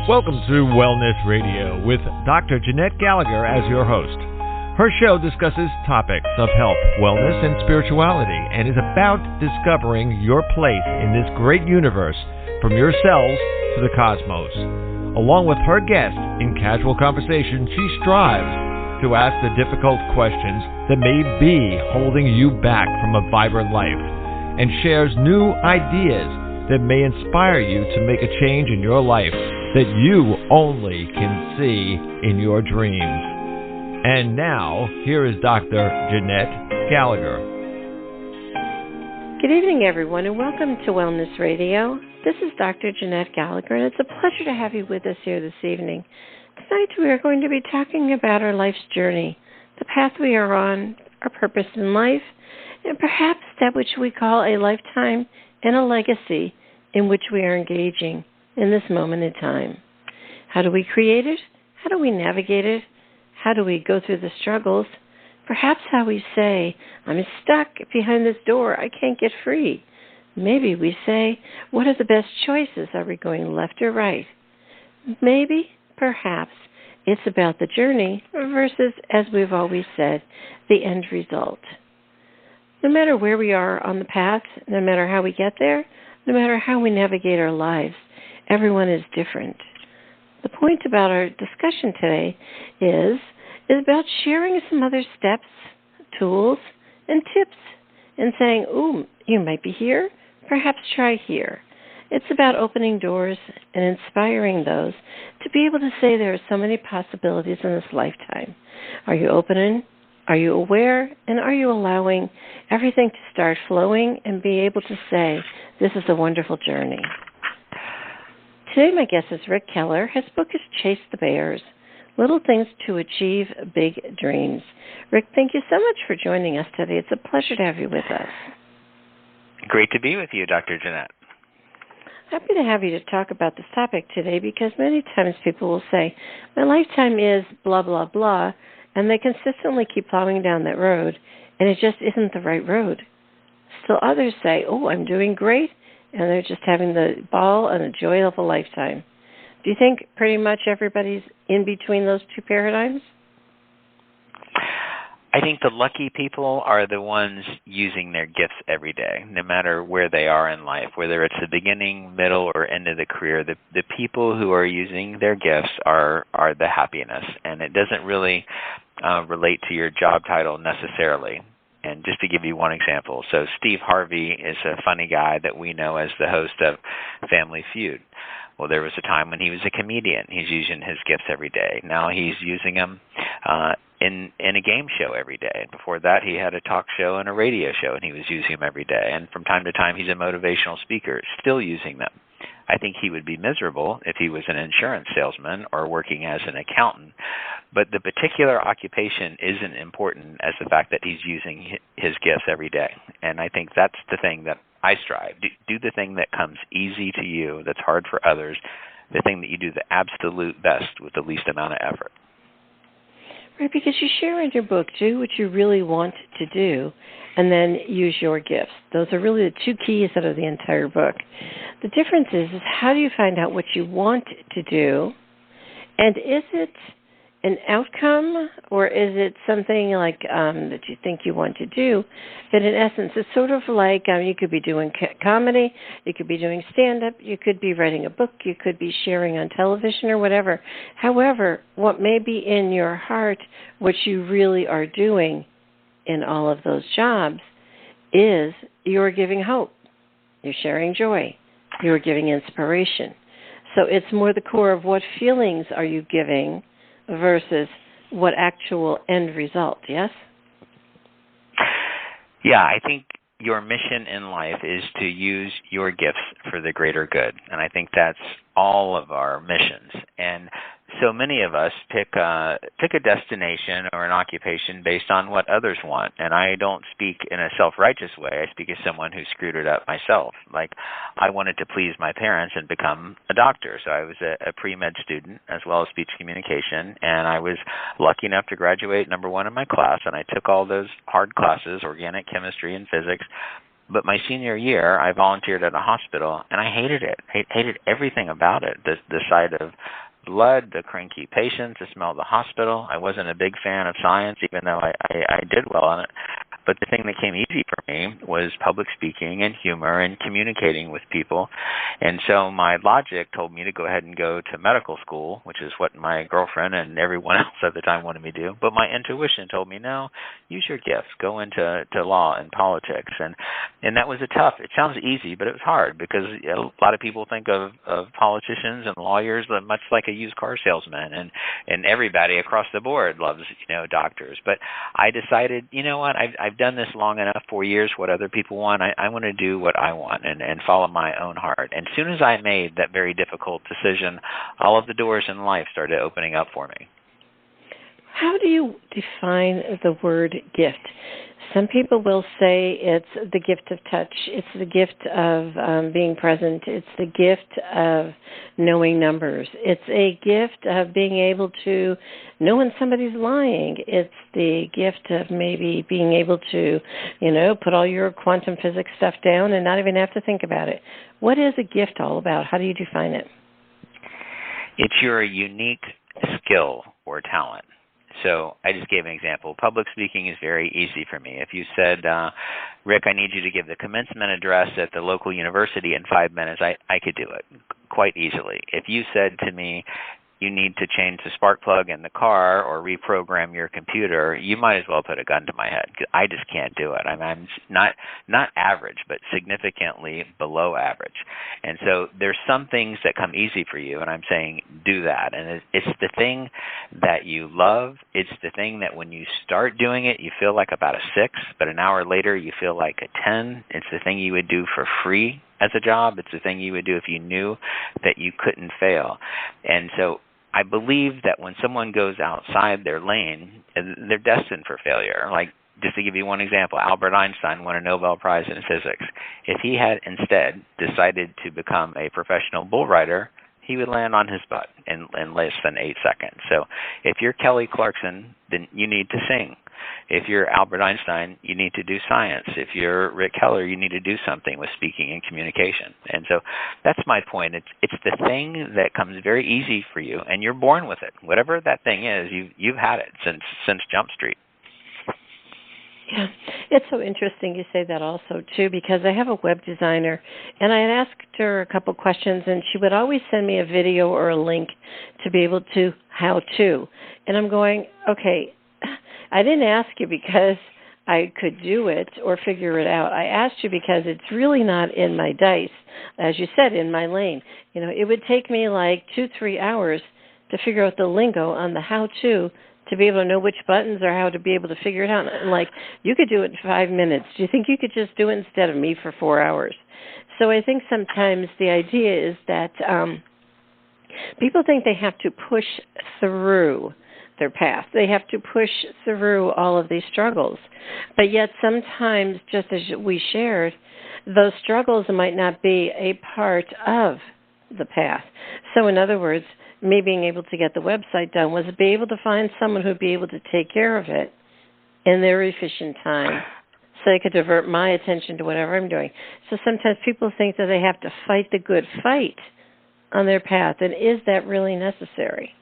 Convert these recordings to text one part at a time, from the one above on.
Welcome to Wellness Radio with Dr. Jeanette-Gallagher as your host. Her show discusses topics of health, wellness, and spirituality, and is about discovering your place in this great universe, from your cells to the cosmos. Along with her guest, in casual conversation, she strives to ask the difficult questions that may be holding you back from a vibrant life, and shares new ideas that may inspire you to make a change in your life that you only can see in your dreams. And now, here is Dr. Jeanette-Gallagher. Good evening, everyone, and welcome to Wellness Radio. This is Dr. Jeanette-Gallagher, and it's a pleasure to have you with us here this evening. Tonight, we are going to be talking about our life's journey, the path we are on, our purpose in life, and perhaps that which we call a lifetime and a legacy in which we are engaging in this moment in time. How do we create it? How do we navigate it? How do we go through the struggles? Perhaps how we say, I'm stuck behind this door, I can't get free. Maybe we say, what are the best choices? Are we going left or right? Maybe, perhaps, it's about the journey versus, as we've always said, the end result. No matter where we are on the path, no matter how we get there, no matter how we navigate our lives, everyone is different. The point about our discussion today is about sharing some other steps, tools, and tips, and saying, ooh, you might be here, perhaps try here. It's about opening doors and inspiring those to be able to say there are so many possibilities in this lifetime. Are you opening? Are you aware? And are you allowing everything to start flowing and be able to say, this is a wonderful journey? Today, my guest is Ric Keller. His book is Chase the Bears, Little Things to Achieve Big Dreams. Ric, thank you so much for joining us today. It's a pleasure to have you with us. Great to be with you, Dr. Jeanette. Happy to have you to talk about this topic today because many times people will say, my lifetime is blah, blah, blah, and they consistently keep plowing down that road, and it just isn't the right road. Still others say, oh, I'm doing great, and they're just having the ball and the joy of a lifetime. Do you think pretty much everybody's in between those two paradigms? I think the lucky people are the ones using their gifts every day, no matter where they are in life, whether it's the beginning, middle, or end of the career. The people who are using their gifts are the happiness, and it doesn't really relate to your job title necessarily. And just to give you one example, so Steve Harvey is a funny guy that we know as the host of Family Feud. Well, there was a time when he was a comedian. He's using his gifts every day. Now he's using them in a game show every day. Before that, he had a talk show and a radio show, and he was using them every day. And from time to time, he's a motivational speaker, still using them. I think he would be miserable if he was an insurance salesman or working as an accountant. But the particular occupation isn't important as the fact that he's using his gifts every day. And I think that's the thing that I strive. Do the thing that comes easy to you, that's hard for others, the thing that you do the absolute best with the least amount of effort. Right, because you share in your book, do what you really want to do, and then use your gifts. Those are really the two keys out of the entire book. The difference is how do you find out what you want to do, and is it an outcome, or is it something like that you think you want to do? But in essence, it's sort of like you could be doing comedy, you could be doing stand-up, you could be writing a book, you could be sharing on television or whatever. However, what may be in your heart, what you really are doing in all of those jobs, is you're giving hope, you're sharing joy, you're giving inspiration. So it's more the core of what feelings are you giving versus what actual end result, yes? Yeah, I think your mission in life is to use your gifts for the greater good. And I think that's all of our missions. And so many of us pick a destination or an occupation based on what others want. And I don't speak in a self-righteous way. I speak as someone who screwed it up myself. Like, I wanted to please my parents and become a doctor. So I was a pre-med student as well as speech communication. And I was lucky enough to graduate number one in my class. And I took all those hard classes, organic chemistry and physics. But my senior year, I volunteered at a hospital, and I hated it. I hated everything about it. The sight of blood, the cranky patients, the smell of the hospital. I wasn't a big fan of science, even though I did well on it. But the thing that came easy for me was public speaking and humor and communicating with people. And so my logic told me to go ahead and go to medical school, which is what my girlfriend and everyone else at the time wanted me to do. But my intuition told me, no, use your gifts. Go into law and politics. And that was it sounds easy, but it was hard because a lot of people think of politicians and lawyers much like a used car salesman, and everybody across the board loves, doctors. But I decided, you know what, I've done this long enough, 4 years, what other people want. I want to do what I want and follow my own heart. And as soon as I made that very difficult decision, all of the doors in life started opening up for me. How do you define the word gift? Some people will say it's the gift of touch. It's the gift of being present. It's the gift of knowing numbers. It's a gift of being able to know when somebody's lying. It's the gift of maybe being able to, put all your quantum physics stuff down and not even have to think about it. What is a gift all about? How do you define it? It's your unique skill or talent. So I just gave an example. Public speaking is very easy for me. If you said, Rick, I need you to give the commencement address at the local university in 5 minutes, I could do it quite easily. If you said to me, you need to change the spark plug in the car or reprogram your computer, you might as well put a gun to my head. I just can't do it. I'm not average, but significantly below average. And so there's some things that come easy for you, and I'm saying do that. And it's the thing that you love. It's the thing that when you start doing it, you feel like about a 6, but an hour later you feel like a 10. It's the thing you would do for free as a job. It's the thing you would do if you knew that you couldn't fail. And so I believe that when someone goes outside their lane, they're destined for failure. Like, just to give you one example, Albert Einstein won a Nobel Prize in physics. If he had instead decided to become a professional bull rider, he would land on his butt in less than 8 seconds. So if you're Kelly Clarkson, then you need to sing. If you're Albert Einstein, you need to do science. If you're Ric Keller, you need to do something with speaking and communication. And so that's my point. It's the thing that comes very easy for you, and you're born with it. Whatever that thing is, you've had it since Jump Street. Yeah, it's so interesting you say that also, too, because I have a web designer, and I had asked her a couple questions, and she would always send me a video or a link to be able to how to. And I'm going, okay, I didn't ask you because I could do it or figure it out. I asked you because it's really not in my dice, as you said, in my lane. It would take me like 2-3 hours to figure out the lingo on the how-to be able to know which buttons or how to be able to figure it out. And like, you could do it in 5 minutes. Do you think you could just do it instead of me for 4 hours? So I think sometimes the idea is that people think they have to push through their path. They have to push through all of these struggles. But yet sometimes, just as we shared, those struggles might not be a part of the path. So in other words, me being able to get the website done was be able to find someone who would be able to take care of it in their efficient time so they could divert my attention to whatever I'm doing. So sometimes people think that they have to fight the good fight on their path, and is that really necessary?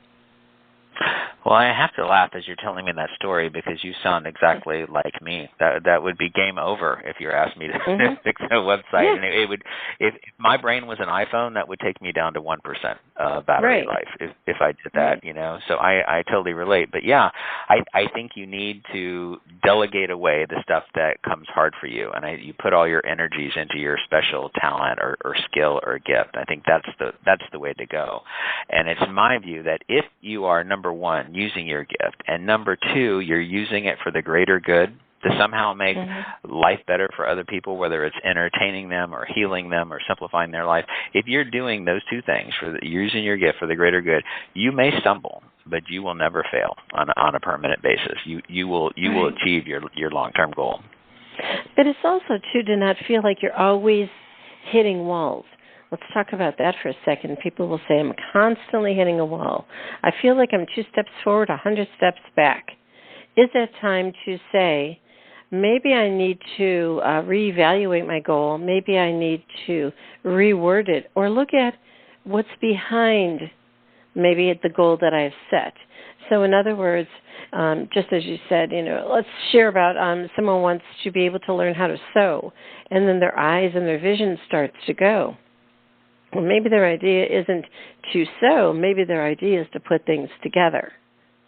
Well, I have to laugh as you're telling me that story because you sound exactly like me. That would be game over if you asked me to fix a website. Yeah. And it would, if my brain was an iPhone, that would take me down to 1% battery life if I did that. So I totally relate. But yeah, I think you need to delegate away the stuff that comes hard for you, and you put all your energies into your special talent or skill or gift. I think that's the way to go. And it's my view that if you are number one, using your gift, and number two, you're using it for the greater good to somehow make life better for other people, whether it's entertaining them or healing them or simplifying their life. If you're doing those two things, using your gift for the greater good, you may stumble, but you will never fail on a permanent basis. You will achieve your long-term goal. But it's also, too, to not feel like you're always hitting walls. Let's talk about that for a second. People will say, I'm constantly hitting a wall. I feel like I'm 2 steps forward, 100 steps back. Is that time to say, maybe I need to reevaluate my goal. Maybe I need to reword it or look at what's behind maybe the goal that I've set. So in other words, just as you said, let's share about someone wants to be able to learn how to sew, and then their eyes and their vision starts to go. Well, maybe their idea isn't to sew. Maybe their idea is to put things together,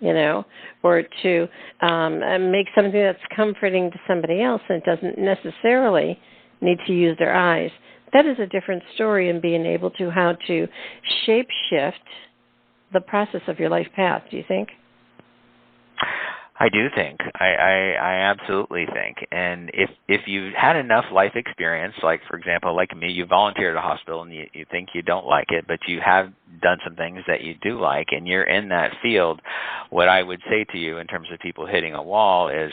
or to make something that's comforting to somebody else and doesn't necessarily need to use their eyes. That is a different story in being able to how to shape-shift the process of your life path, do you think? I do think. I absolutely think. And if you've had enough life experience, like, for example, like me, you volunteer at a hospital and you think you don't like it, but you have done some things that you do like, and you're in that field, what I would say to you in terms of people hitting a wall is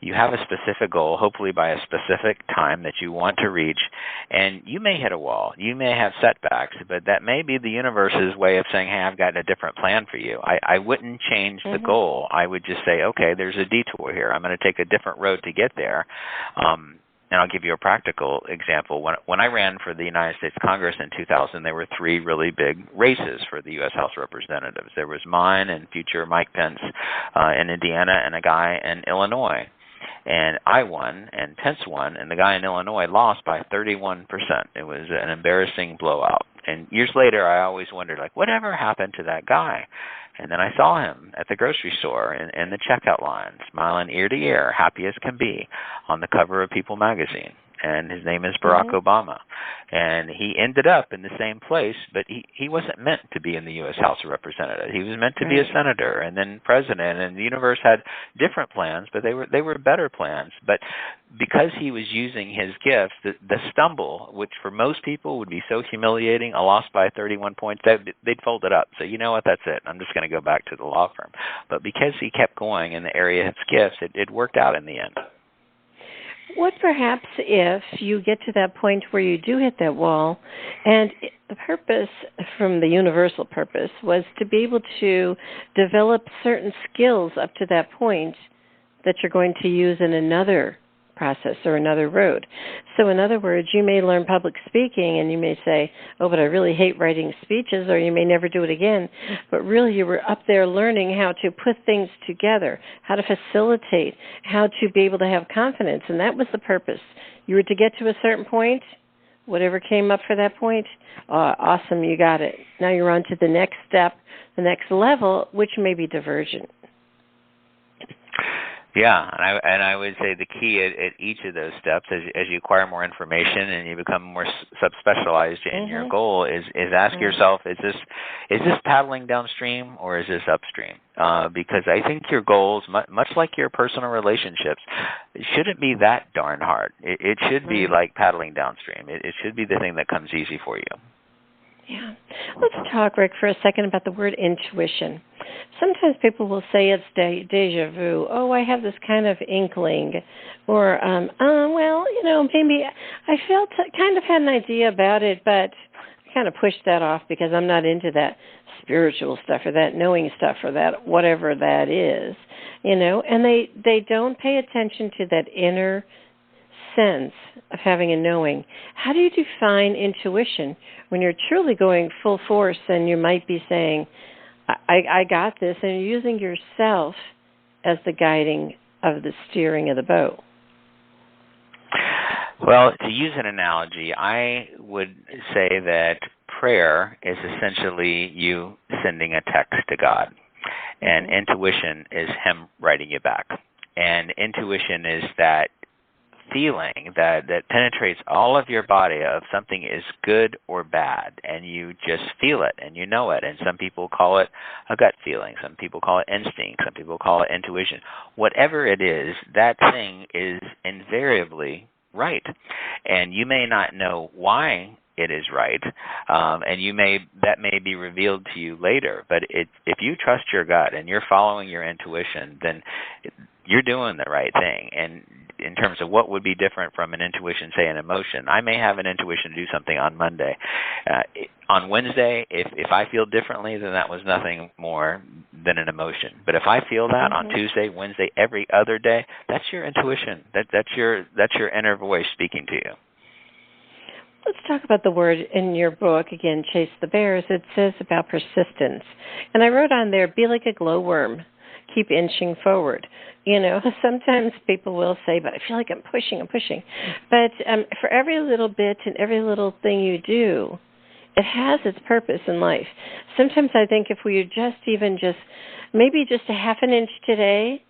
you have a specific goal, hopefully by a specific time that you want to reach, and you may hit a wall. You may have setbacks, but that may be the universe's way of saying, hey, I've got a different plan for you. I wouldn't change the goal. I would just say, okay, there's a detour here. I'm going to take a different road to get there. And I'll give you a practical example. When I ran for the United States Congress in 2000, there were 3 really big races for the U.S. House of Representatives. There was mine and future Mike Pence in Indiana, and a guy in Illinois. And I won, and Pence won, and the guy in Illinois lost by 31%. It was an embarrassing blowout. And years later, I always wondered, whatever happened to that guy? And then I saw him at the grocery store in the checkout line, smiling ear to ear, happy as can be, on the cover of People magazine. And his name is Barack Obama. And he ended up in the same place, but he wasn't meant to be in the U.S. House of Representatives. He was meant to be a senator and then president, and the universe had different plans, but they were better plans. But because he was using his gifts, the stumble, which for most people would be so humiliating, a loss by 31 points, they'd fold it up. So you know what, that's it. I'm just going to go back to the law firm. But because he kept going in the area of his gifts, it worked out in the end. What perhaps if you get to that point where you do hit that wall, and the purpose from the universal purpose was to be able to develop certain skills up to that point that you're going to use in another process or another road. So in other words, you may learn public speaking and you may say, oh, but I really hate writing speeches, or you may never do it again. But really you were up there learning how to put things together, how to facilitate, how to be able to have confidence. And that was the purpose. You were to get to a certain point, whatever came up for that point, awesome, you got it. Now you're on to the next step, the next level, which may be divergent. Yeah, and I would say the key at each of those steps, as you acquire more information and you become more subspecialized in your goal, is ask yourself, is this paddling downstream or is this upstream? Because I think your goals, much like your personal relationships, shouldn't be that darn hard. It should be like paddling downstream. It should be the thing that comes easy for you. Yeah. Let's talk, Rick, for a second about the word intuition. Sometimes people will say it's deja vu. Oh, I have this kind of inkling. Or, maybe I felt kind of had an idea about it, but I kind of pushed that off because I'm not into that spiritual stuff or that knowing stuff or that whatever that is, and they don't pay attention to that inner sense of having a knowing. How do you define intuition when you're truly going full force and you might be saying, I got this, and you're using yourself as the guiding of the steering of the boat? Well, to use an analogy, I would say that prayer is essentially you sending a text to God, and intuition is Him writing you back. And intuition is that feeling that penetrates all of your body of something is good or bad, and you just feel it and you know it. And some people call it a gut feeling, some people call it instinct, some people call it intuition. Whatever it is, that thing is invariably right, and you may not know why it is right, and that may be revealed to you later. But if you trust your gut and you're following your intuition, then you're doing the right thing. And in terms of what would be different from an intuition, say an emotion, I may have an intuition to do something on Monday. On Wednesday, if I feel differently, then that was nothing more than an emotion. But if I feel that on Tuesday, Wednesday, every other day, that's your intuition. That's your inner voice speaking to you. Let's talk about the word in your book, again, Chase the Bears. It says about persistence. And I wrote on there, be like a glowworm. Keep inching forward. You know, sometimes people will say, but I feel like I'm pushing. But for every little bit and every little thing you do, it has its purpose in life. Sometimes I think if we maybe just a half an inch today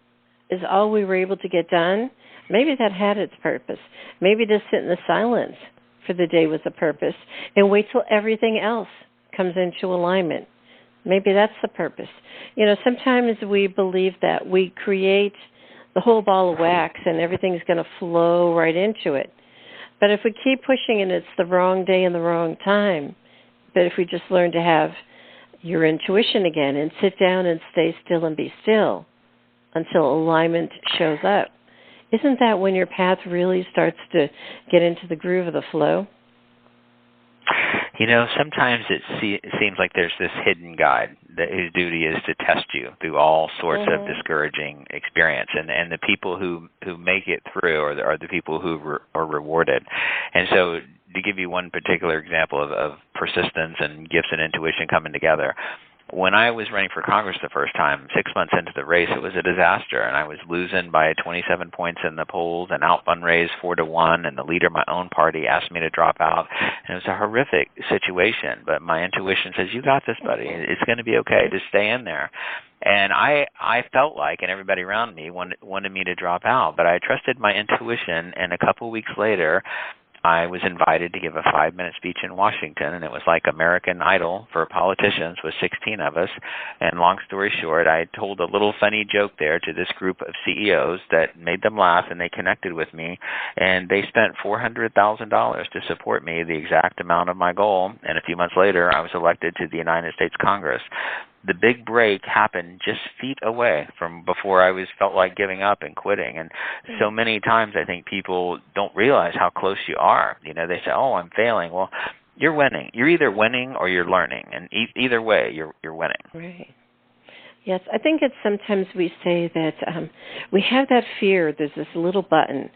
is all we were able to get done, maybe that had its purpose. Maybe to sit in the silence for the day was a purpose and wait till everything else comes into alignment. Maybe that's the purpose. You know, sometimes we believe that we create the whole ball of wax and everything's going to flow right into it. But if we keep pushing and it's the wrong day and the wrong time, but if we just learn to have your intuition again and sit down and stay still and be still until alignment shows up, isn't that when your path really starts to get into the groove of the flow? You know, sometimes it seems like there's this hidden guide whose duty is to test you through all sorts of discouraging experience, and the people who make it through are the people who are rewarded. And so, to give you one particular example of persistence and gifts and intuition coming together, when I was running for Congress the first time, 6 months into the race, it was a disaster, and I was losing by 27 points in the polls and out fundraised 4-1, and the leader of my own party asked me to drop out, and it was a horrific situation, but my intuition says, you got this, buddy. It's going to be okay. Just stay in there. And I felt like, and everybody around me wanted me to drop out, but I trusted my intuition, and a couple weeks later, I was invited to give a 5-minute speech in Washington, and it was like American Idol for politicians with 16 of us. And long story short, I told a little funny joke there to this group of CEOs that made them laugh, and they connected with me, and they spent $400,000 to support me, the exact amount of my goal. And a few months later, I was elected to the United States Congress. The big break happened just feet away from before I felt like giving up and quitting. And so many times I think people don't realize how close you are. You know, they say, oh, I'm failing. Well, you're winning. You're either winning or you're learning. And either way, you're winning. Right. Yes, I think it's sometimes we say that we have that fear. There's this little button.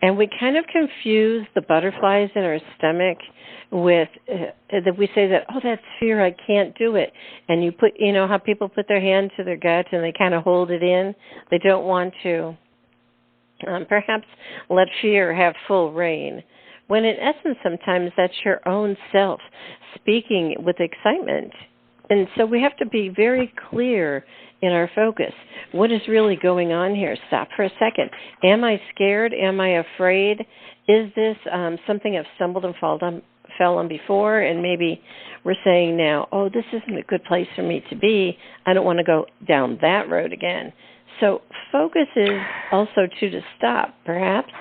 And we kind of confuse the butterflies in our stomach with that we say that, oh, that's fear, I can't do it. And you know how people put their hand to their gut and they kind of hold it in? They don't want to perhaps let fear have full reign. When in essence, sometimes that's your own self speaking with excitement. And so we have to be very clear in our focus. What is really going on here? Stop for a second. Am I scared? Am I afraid? Is this something I've stumbled and fell on before? And maybe we're saying now, oh, this isn't a good place for me to be. I don't want to go down that road again. So focus is also to stop, perhaps.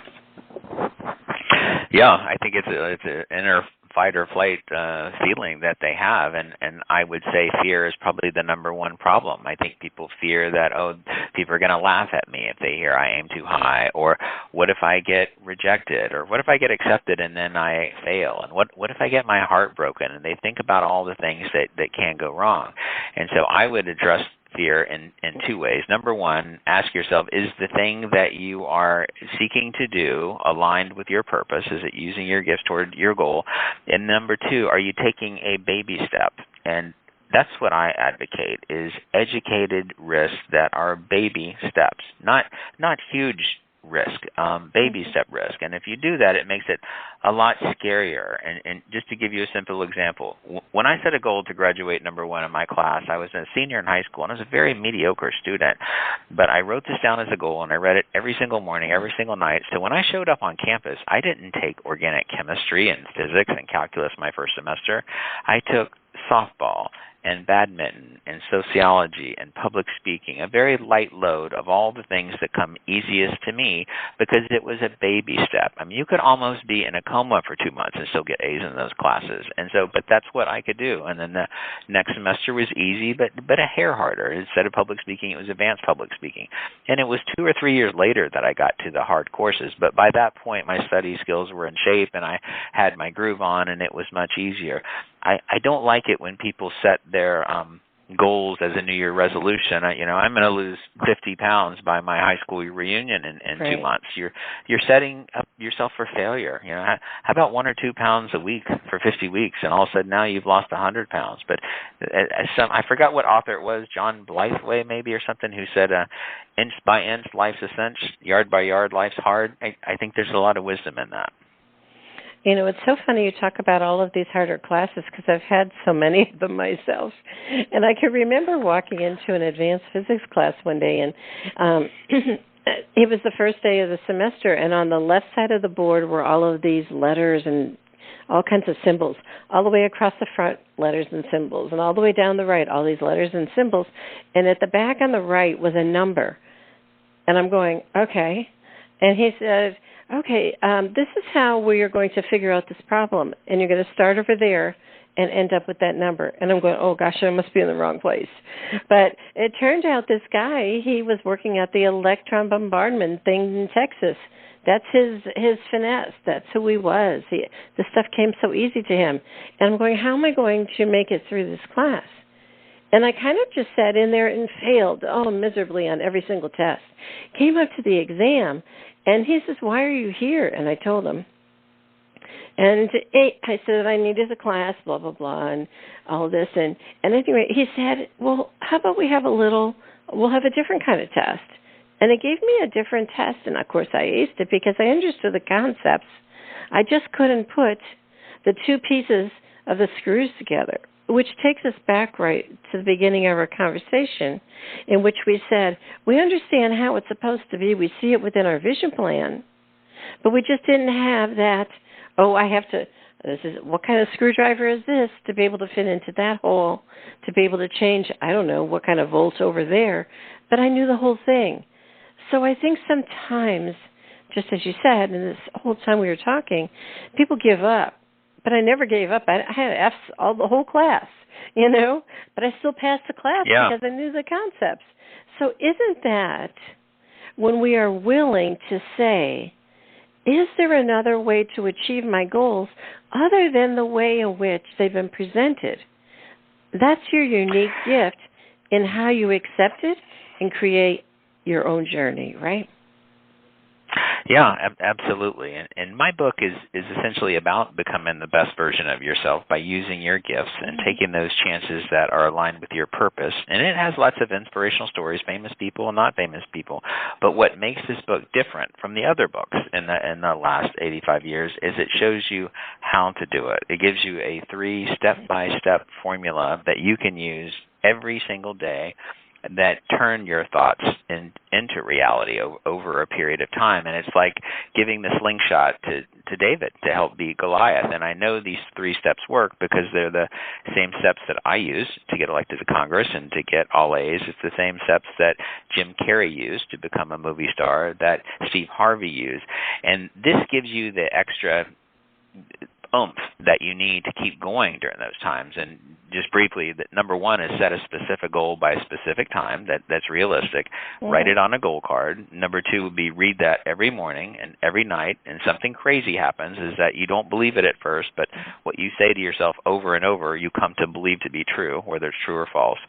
Yeah, I think it's an inner fight or flight feeling that they have, and I would say fear is probably the number one problem. I think people fear that, oh, people are going to laugh at me if they hear I aim too high, or what if I get rejected, or what if I get accepted and then I fail, and what if I get my heart broken, and they think about all the things that can go wrong. And so I would address fear in two ways. Number one, ask yourself, is the thing that you are seeking to do aligned with your purpose? Is it using your gifts toward your goal? And number two, are you taking a baby step? And that's what I advocate, is educated risks that are baby steps, not huge risk, baby step risk. And if you do that, it makes it a lot scarier. And just to give you a simple example, when I set a goal to graduate number one in my class, I was a senior in high school, and I was a very mediocre student. But I wrote this down as a goal, and I read it every single morning, every single night. So when I showed up on campus, I didn't take organic chemistry and physics and calculus my first semester. I took softball and badminton and sociology and public speaking, a very light load of all the things that come easiest to me, because it was a baby step. I mean, you could almost be in a coma for 2 months and still get A's in those classes. And so, but that's what I could do. And then the next semester was easy, but a hair harder. Instead of public speaking, it was advanced public speaking. And it was 2 or 3 years later that I got to the hard courses. But by that point, my study skills were in shape, and I had my groove on, and it was much easier. I don't like it when people set their goals as a New Year resolution. I'm going to lose 50 pounds by my high school reunion in right. 2 months. You're setting up yourself for failure. How about 1 or 2 pounds a week for 50 weeks, and all of a sudden now you've lost 100 pounds. But I forgot what author it was, John Blytheway maybe or something, who said, inch by inch, life's a cinch, yard by yard, life's hard. I think there's a lot of wisdom in that. It's so funny you talk about all of these harder classes because I've had so many of them myself. And I can remember walking into an advanced physics class one day, and it was the first day of the semester, and on the left side of the board were all of these letters and all kinds of symbols, all the way across the front, letters and symbols, and all the way down the right, all these letters and symbols. And at the back on the right was a number. And I'm going, okay. And he said, okay, this is how we are going to figure out this problem, and you're going to start over there and end up with that number. And I'm going, oh, gosh, I must be in the wrong place. But it turned out this guy, he was working at the electron bombardment thing in Texas. That's his finesse. That's who he was. The stuff came so easy to him. And I'm going, how am I going to make it through this class? And I kind of just sat in there and failed, miserably on every single test. Came up to the exam, and he says, why are you here? And I told him. And I said I needed a class, blah, blah, blah, and all this. And anyway, he said, well, how about we'll have a different kind of test. And it gave me a different test, and of course I aced it because I understood the concepts. I just couldn't put the two pieces of the screws together, which takes us back right to the beginning of our conversation, in which we said, we understand how it's supposed to be. We see it within our vision plan, but we just didn't have that, what kind of screwdriver is this to be able to fit into that hole, to be able to change, I don't know, what kind of volts over there, but I knew the whole thing. So I think sometimes, just as you said, and this whole time we were talking, people give up. But I never gave up. I had F's the whole class, but I still passed the class because I knew the concepts. So isn't that when we are willing to say, is there another way to achieve my goals other than the way in which they've been presented? That's your unique gift in how you accept it and create your own journey, right? Yeah, absolutely. And my book is essentially about becoming the best version of yourself by using your gifts and taking those chances that are aligned with your purpose. And it has lots of inspirational stories, famous people and not famous people. But what makes this book different from the other books in the last 85 years is it shows you how to do it. It gives you a 3 step-by-step formula that you can use every single day that turn your thoughts into reality over a period of time. And it's like giving the slingshot to David to help beat Goliath. And I know these 3 steps work because they're the same steps that I use to get elected to Congress and to get all A's. It's the same steps that Jim Carrey used to become a movie star, that Steve Harvey used. And this gives you the extra oomph that you need to keep going during those times. And just briefly, that number 1 is set a specific goal by a specific time that's realistic. Write it on a goal card. Number 2 would be read that every morning and every night. And something crazy happens is that you don't believe it at first, but what you say to yourself over and over, you come to believe to be true, whether it's true or false.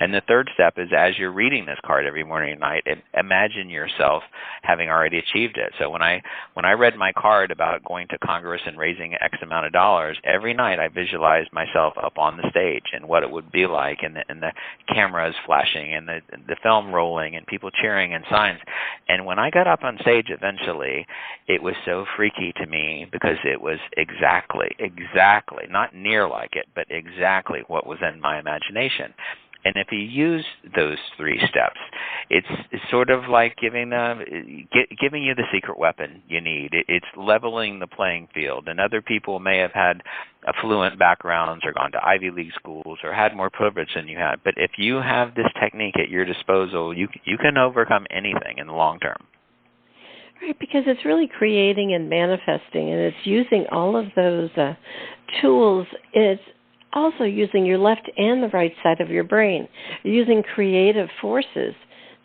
And the third step is, as you're reading this card every morning and night, imagine yourself having already achieved it. So when I read my card about going to Congress and raising X amount of dollars, every night I visualized myself up on the stage and what it would be like, and the cameras flashing and the film rolling and people cheering and signs. And when I got up on stage eventually, it was so freaky to me because it was exactly, not near like it, but exactly what was in my imagination. And if you use those 3 steps, it's sort of like giving you the secret weapon you need. It's leveling the playing field. And other people may have had affluent backgrounds or gone to Ivy League schools or had more privilege than you had. But if you have this technique at your disposal, you can overcome anything in the long term. Right, because it's really creating and manifesting, and it's using all of those tools. It's also using your left and the right side of your brain, using creative forces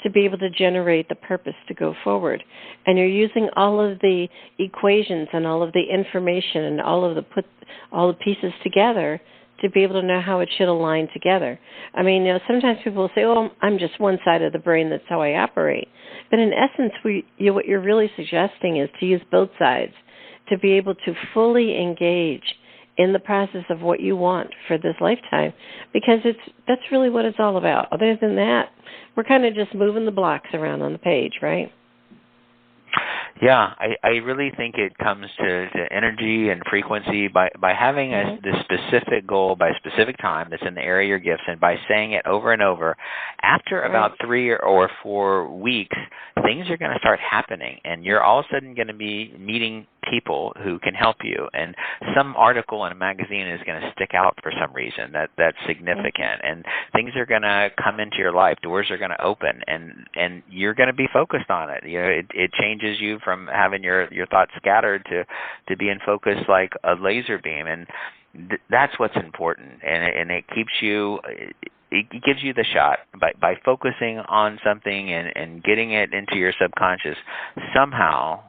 to be able to generate the purpose to go forward. And you're using all of the equations and all of the information and all the pieces together to be able to know how it should align together. I mean, sometimes people will say, "Oh, I'm just one side of the brain. That's how I operate." But in essence, what you're really suggesting is to use both sides to be able to fully engage in the process of what you want for this lifetime, because that's really what it's all about. Other than that, we're kind of just moving the blocks around on the page, right? Yeah, I really think it comes to energy and frequency by having this specific goal by a specific time that's in the area of your gifts, and by saying it over and over. After about 3 or 4 weeks, things are going to start happening, and you're all of a sudden going to be meeting people who can help you, and some article in a magazine is going to stick out for some reason that's significant, and things are going to come into your life. Doors are going to open, and you're going to be focused on it. It changes you from having your thoughts scattered to being focused like a laser beam, and that's what's important, and it keeps you. It gives you the shot by focusing on something and getting it into your subconscious somehow,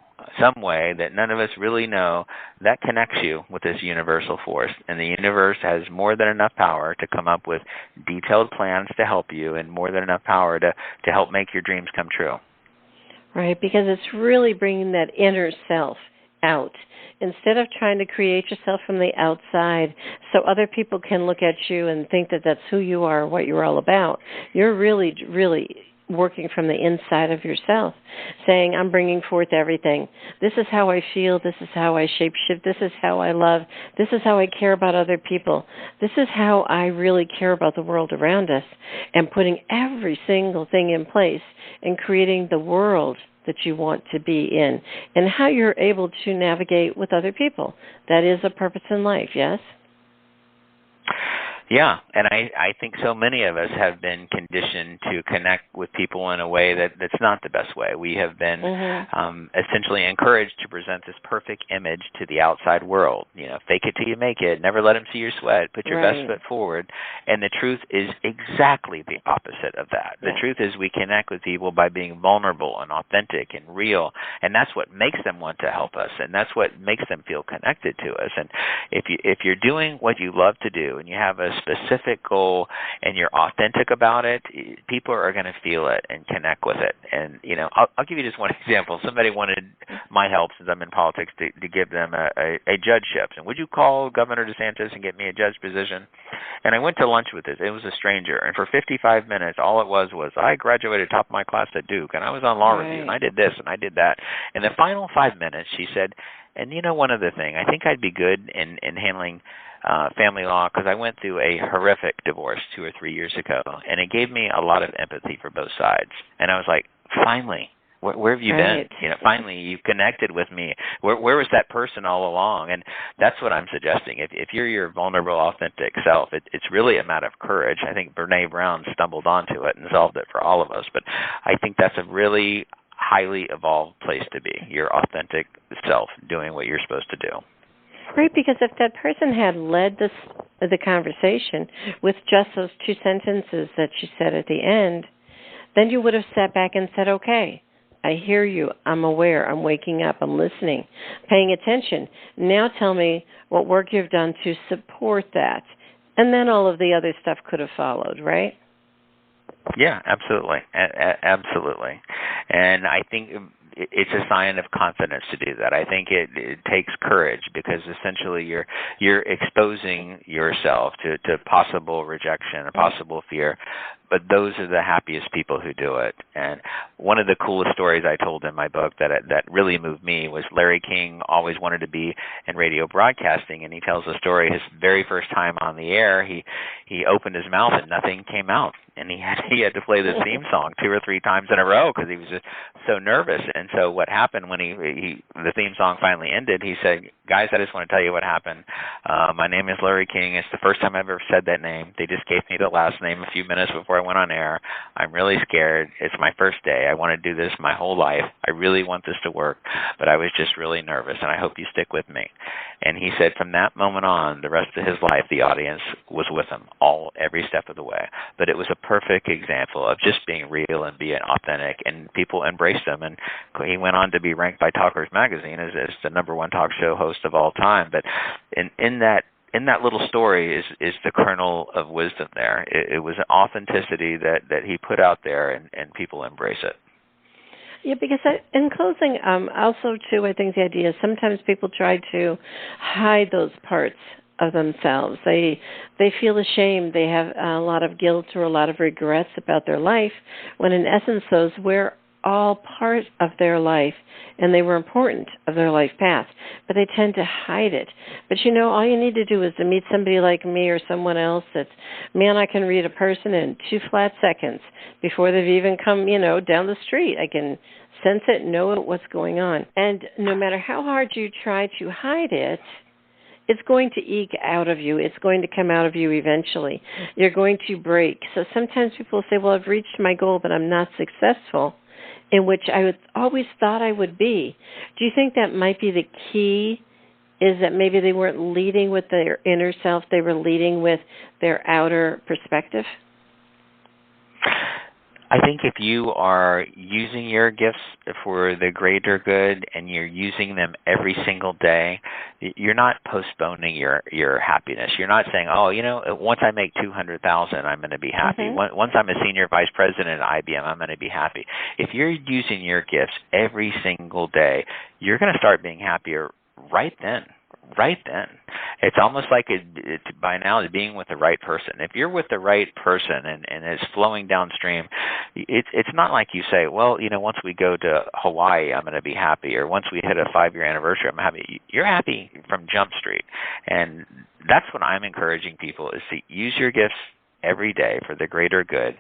some way that none of us really know, that connects you with this universal force. And the universe has more than enough power to come up with detailed plans to help you, and more than enough power to help make your dreams come true. Right, because it's really bringing that inner self out. Instead of trying to create yourself from the outside so other people can look at you and think that that's who you are, what you're all about, you're really, really working from the inside of yourself, saying, I'm bringing forth everything. This is how I feel. This is how I shape-shift. This is how I love. This is how I care about other people. This is how I really care about the world around us, and putting every single thing in place and creating the world that you want to be in, and how you're able to navigate with other people. That is a purpose in life, yes? Yeah, and I think so many of us have been conditioned to connect with people in a way that's not the best way. We have been essentially encouraged to present this perfect image to the outside world. Fake it till you make it. Never let them see your sweat. Put your best foot forward. And the truth is exactly the opposite of that. The truth is we connect with people by being vulnerable and authentic and real, and that's what makes them want to help us, and that's what makes them feel connected to us. And if you're doing what you love to do, and you have a specific goal and you're authentic about it, people are going to feel it and connect with it. And I'll give you just one example. Somebody wanted my help, since I'm in politics, to give them a judgeship. And would you call Governor DeSantis and get me a judge position? And I went to lunch with it was a stranger, and for 55 minutes all it was I graduated top of my class at Duke, and I was on law review, and I did this and I did that. In the final 5 minutes she said, and one other thing, I think I'd be good in handling family law, because I went through a horrific divorce 2 or 3 years ago, and it gave me a lot of empathy for both sides. And I was like, finally, where have you been? Finally, you connected with me. Where was that person all along? And that's what I'm suggesting. If you're your vulnerable, authentic self, it's really a matter of courage. I think Brene Brown stumbled onto it and solved it for all of us. But I think that's a really highly evolved place to be, your authentic self doing what you're supposed to do. Right, because if that person had led the conversation with just those 2 sentences that she said at the end, then you would have sat back and said, okay, I hear you, I'm aware, I'm waking up, I'm listening, paying attention. Now tell me what work you've done to support that. And then all of the other stuff could have followed, right? Yeah, absolutely. Absolutely. And I think it's a sign of confidence to do that. I think it takes courage, because essentially you're exposing yourself to possible rejection or possible fear. But those are the happiest people who do it. And one of the coolest stories I told in my book that really moved me was Larry King always wanted to be in radio broadcasting, and he tells a story. His very first time on the air, he opened his mouth and nothing came out, and he had to play the theme song 2 or 3 times in a row because he was just so nervous. And so what happened when the theme song finally ended, he said, guys, I just want to tell you what happened. My name is Larry King. It's the first time I've ever said that name. They just gave me the last name a few minutes before I went on air. I'm really scared. It's my first day. I want to do this my whole life. I really want this to work, but I was just really nervous, and I hope you stick with me. And he said from that moment on, the rest of his life, the audience was with him every step of the way. But it was a perfect example of just being real and being authentic, and people embraced him. And he went on to be ranked by Talkers Magazine as the #1 talk show host of all time. But in that in that little story is the kernel of wisdom there. It was an authenticity that he put out there, and people embrace it. Yeah, because in closing, also, too, I think the idea is sometimes people try to hide those parts of themselves. They feel ashamed. They have a lot of guilt or a lot of regrets about their life, when in essence those were all part of their life, and they were important of their life path, but they tend to hide it. But all you need to do is to meet somebody like me or someone else that's, man, I can read a person in 2 flat seconds before they've even come, down the street. I can sense it, know what's going on. And no matter how hard you try to hide it, it's going to eke out of you. It's going to come out of you eventually. You're going to break. So sometimes people say, well, I've reached my goal, but I'm not successful, in which I always thought I would be. Do you think that might be the key, is that maybe they weren't leading with their inner self, they were leading with their outer perspective? I think if you are using your gifts for the greater good and you're using them every single day, you're not postponing your happiness. You're not saying, once I make $200,000, I'm going to be happy. Mm-hmm. Once I'm a senior vice president at IBM, I'm going to be happy. If you're using your gifts every single day, you're going to start being happier right then. It's almost like by now it's being with the right person. If you're with the right person and it's flowing downstream, it's not like you say, well, once we go to Hawaii, I'm going to be happy, or once we hit a 5-year anniversary, I'm happy. You're happy from Jump Street. And that's what I'm encouraging people, is to use your gifts every day for the greater good.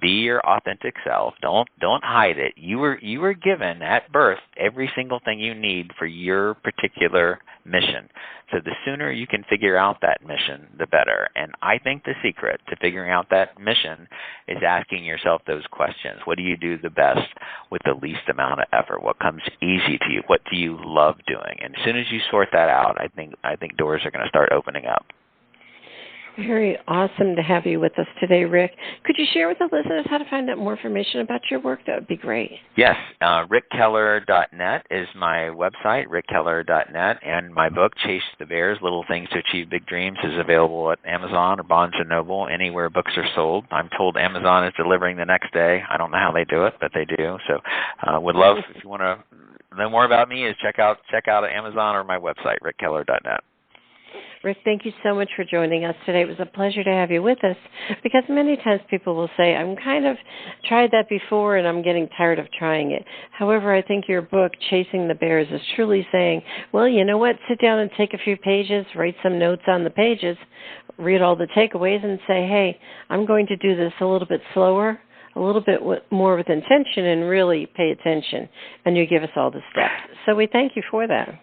Be your authentic self. Don't hide it. You were given at birth every single thing you need for your particular mission. So the sooner you can figure out that mission, the better. And I think the secret to figuring out that mission is asking yourself those questions. What do you do the best with the least amount of effort? What comes easy to you? What do you love doing? And as soon as you sort that out, I think doors are going to start opening up. Very awesome to have you with us today, Ric. Could you share with the listeners how to find out more information about your work? That would be great. Yes. RicKeller.net is my website, RicKeller.net, and my book, Chase the Bears, Little Things to Achieve Big Dreams, is available at Amazon or Barnes & Noble, anywhere books are sold. I'm told Amazon is delivering the next day. I don't know how they do it, but they do. So would love, if you want to know more about me, is check out Amazon or my website, RicKeller.net. Ric, thank you so much for joining us today. It was a pleasure to have you with us, because many times people will say, I'm kind of tried that before and I'm getting tired of trying it. However, I think your book, Chasing the Bears, is truly saying, well, you know what, sit down and take a few pages, write some notes on the pages, read all the takeaways, and say, hey, I'm going to do this a little bit slower, a little bit more with intention, and really pay attention. And you give us all the steps. So we thank you for that.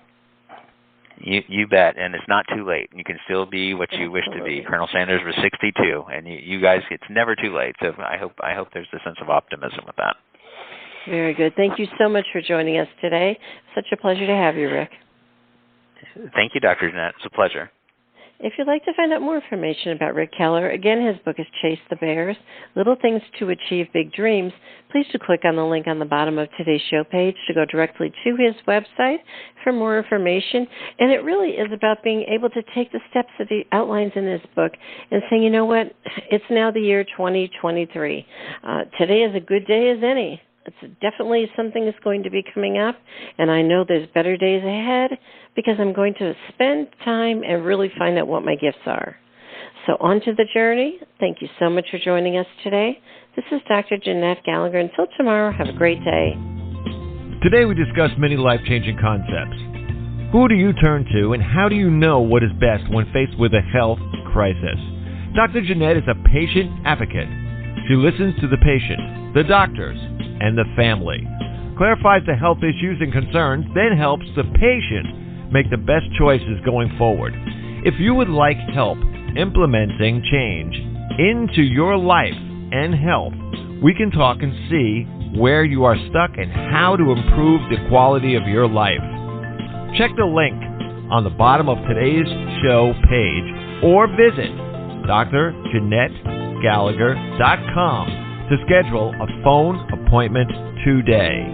You bet, and it's not too late. You can still be what you wish to be. Colonel Sanders was 62, and you guys, it's never too late. So I hope there's a sense of optimism with that. Very good. Thank you so much for joining us today. Such a pleasure to have you, Ric. Thank you, Dr. Jeanette. It's a pleasure. If you'd like to find out more information about Ric Keller, again, his book is Chase the Bears, Little Things to Achieve Big Dreams. Please do click on the link on the bottom of today's show page to go directly to his website for more information. And it really is about being able to take the steps that he outlines in his book and saying, you know what, it's now the year 2023. Today is a good day as any. It's definitely something that's going to be coming up, and I know there's better days ahead because I'm going to spend time and really find out what my gifts are. So on to the journey. Thank you so much for joining us today. This is Dr. Jeanette-Gallagher. Until tomorrow, have a great day. Today we discussed many life-changing concepts. Who do you turn to, and how do you know what is best when faced with a health crisis? Dr. Jeanette is a patient advocate. She listens to the patient, the doctors, and the family, clarifies the health issues and concerns, then helps the patient make the best choices going forward. If you would like help implementing change into your life and health, we can talk and see where you are stuck and how to improve the quality of your life. Check the link on the bottom of today's show page or visit dr.jeanette-gallagher.com to schedule a phone appointment today.